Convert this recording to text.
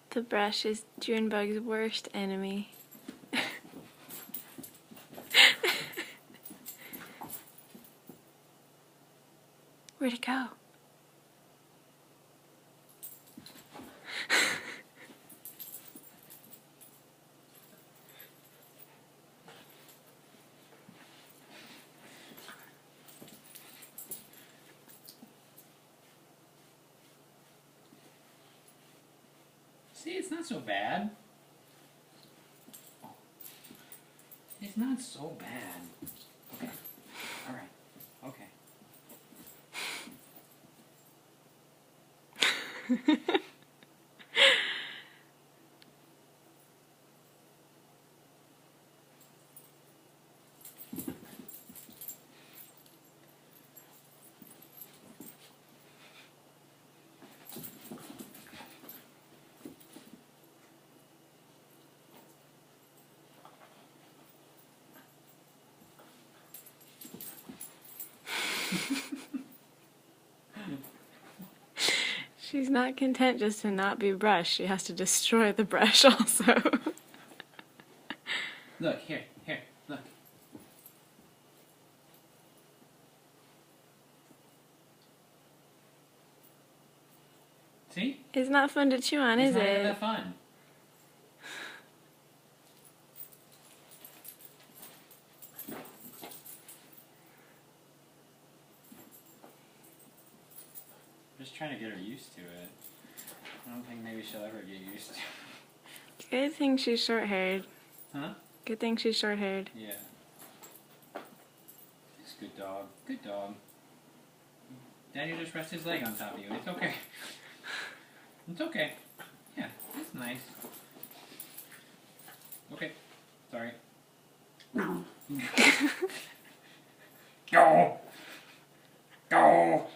The brush is Junebug's worst enemy. Where'd it go? See, it's not so bad. It's not so bad. Okay. Alright. Okay. She's not content just to not be brushed. She has to destroy the brush also. Look, here, look. See? It's not fun to chew on, is It's not it? even that fun. I'm just trying to get her used to it. I don't think maybe she'll ever get used to it. Good thing she's short-haired. Huh? Good thing she's short-haired. Yeah. It's a good dog. Good dog. Daddy just rest his leg on top of you. It's okay. It's okay. Yeah, it's nice. Okay. Sorry. No. Go! Go!